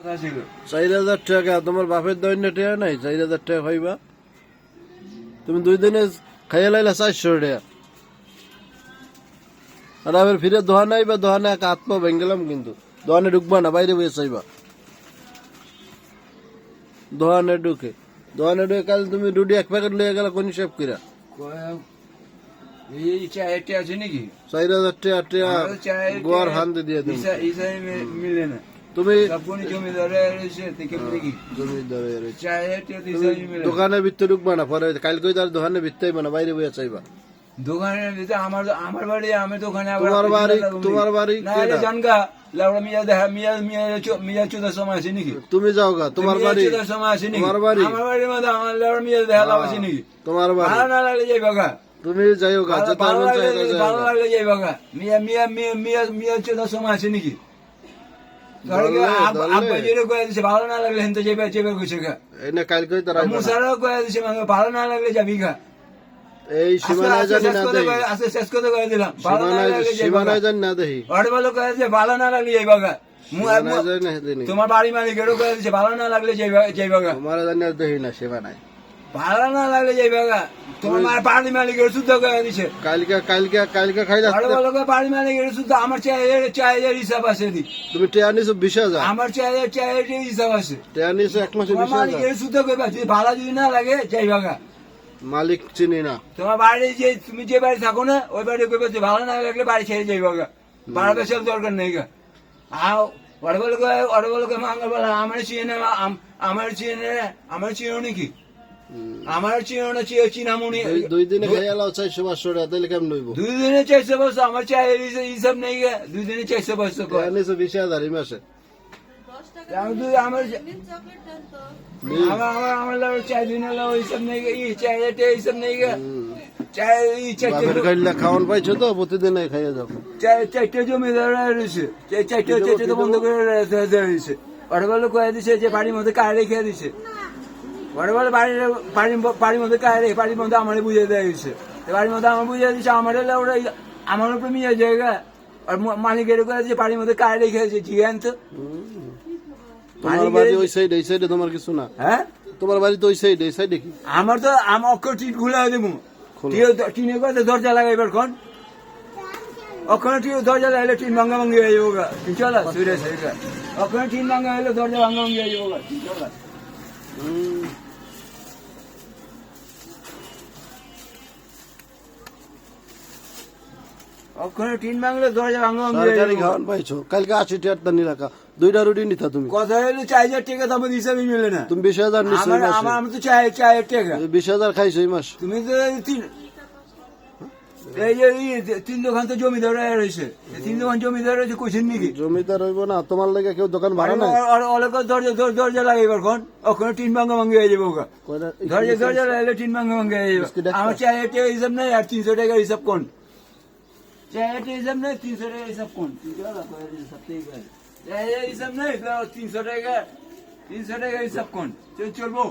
4,000 টাকা তোমার বাপের দৈন্য টাকা নাই? 4,000 টাকা খাইবা তুমি? 2 দিনে খাইয়া লাইলা 400 টাকা। আর আবার ফিরে দোহানে আইবা, দোহানে এক হাত পা ভেঙ্গেলাম কিন্তু। দোহানে ঢুকবা না, বাইরে বসে চাইবা। দোহানে ঢুকে কাল তুমি রুটি 1 প্যাকেট লইয়া গেলা কোন হিসাব কইরা? এই চায়েরটা আছে নাকি? 4,000 টাকা গোয়ার হান্দে দিয়ে দিন। মিলে না তুমি জমিদারে দোকানের ভিতরে ঢুকবা না, পরে কালকে তার দোকানের ভিতরে না, বাইরে বইয়া চাইবা। দোকানের ভিতরে আমার বাড়ি, আমি দোকানে তোমার বাড়ি জানগা মিয়া দেখা মিয়া চোদার সময় আছে নাকি? তুমি যাও গা, তোমার বাড়ি সময় আছে নাকি? তোমার বাড়ি আমার বাড়ির মধ্যে আমার মিয়া দেখা লাভ আছে নাকি? তোমার বাড়ি ভালো না লাগলে যাইবা গা, তুমি যাইও গা, ভালো লাগলে যাইবা গা। মিয়া মিয়া মিয়া মিয়া মিয়া চোদার সময় আছে নাকি? ভালো না লাগলে হেনতে যাবে চেপে গেছে গা। কালকে মুসারাও কয়ে দিছে ভালো না লাগলে যাবি গা। এই সীমানায় জানি না দেই, আজকে শেষ করে কয়ে দিলাম সীমানায় জানি না দেই। ওর বলো কয়েছে ভালো না লাগলে যাইবা গা। তোমার বাড়ি মালিকেরও কয়ে দিছে ভালো না লাগলে যাইবা গা। তোমার জানি না দেই না সীমানায় ভালো না লাগলে যাইবা গা। তোমার বাড়ি মালিকের শুদ্ধ কয়ে দিছে কালকে খাইলা। ওর বলো বাড়ি মালিকের শুদ্ধ আমার চায়ের হিসাব আছে। তুমি টেয়া নিছো 20,000? আমার চায়ের হিসাব আছে। টেয়া নিছো 1 মাসে 20,000? মালিকের শুদ্ধ কইবা, যদি ভালো যদি না লাগে যাইবা গা। মালিক চিনি না। তোমার বাড়ি যে তুমি যে বাড়ি থাকো না ওই বাড়ি কইবা যে ভালো না লাগলে বাড়ি ছেড়ে যাইবা গা। ভাড়া বেশি দরকার নেই গা। ওর বলো মঙ্গলবার আমার চিনে নাকি? আমার চিনো না, চিনামুনি। 2 দিনে খাইয়া লাও 400-500 টাকা, তাহলে কেমন লইব? 2 দিনে 400 আমার চায়ের হিসাব নেই গা। 2 দিনে 400 টেয়া নিছো 20,000 এই মাসে। আমার চাই দিন হিসাব নেই গা, চায়ের হিসাব নেই গা। খাওয়ান পাইছো তো প্রতিদিন খাইয়া যাও। 4টা জমিদার রয়েছে, 4টা তো বন্ধ করে রয়েছে। ওরা বলে কয়ে দিছে যে বাড়ির মধ্যে কায় রেখে দিছে। ওরা বলে বাড়ির মধ্যে কায় রেখে, বাড়ির মধ্যে আমার বুঝিয়ে দেওয়া হয়েছে। বাড়ির মধ্যে আমার বুঝিয়ে দিচ্ছে, আমার উপরে মিয়া জায়গা। আর মালিকের কয়ে দিচ্ছে বাড়ির মধ্যে কায় রেখে দিছে। জিজ্ঞান তো তোমার বাড়ি ওই সাইড, এই সাইডে তোমার কিছু না? হ্যাঁ, তোমার বাড়ি তো ওই সাইড, এই সাইডে কি? আমার তো অক্ষর টিন খুলে দেবো। টিনে করে দরজা লাগাইবার কোন ওখানে দরজা লাগাইলে টিন ভাঙ্গা ভাঙ্গি হয়ে যাবো গা। চলা সুরে সেটা ওখানে টিন ভাঙ্গা হইলে দরজা ভাঙ্গা ভাঙ্গি হয়ে যাবো গা। চলা ওখানে টিন ভাঙলে দরজা ভাঙ্গা ভাঙ্গি হয়ে যাবো। খাওয়ান পাইছো কালকে 80 টাকা নি রাখা, 2টা রুটি নিতা তুমি। কথা হইলে 4,000 টাকা তো আমার হিসাবই মিলে না। তুমি 20,000 নিছো এই মাসে। আমি তো চায়ের টাকা 20,000 খাইছো এই মাস। তুমি তো এই যে 3 দোকান তো জমিদার রয়েছে, 3 দোকান জমিদার রয়েছে কোচিন নাকি? জমিদার হইব না, তোমার লাগে কেউ দোকান ভাড়া নাই? দরজা লাগাইবার কোন ওখানে টিন ভাঙ্গা ভাঙ্গি হয়ে যাবো গা। দরজা লাগাইলে টিন ভাঙ্গা ভাঙ্গি হয়ে যাবে। আমার চায়ের টাকা হিসাব নাই, আর 300 টাকা হিসাব কোন? চায়ের হিসাব নাই, 300 টাকা হিসাব কোন? হিসাব নাই 300 টাকা হিসাব কোন? চলবো।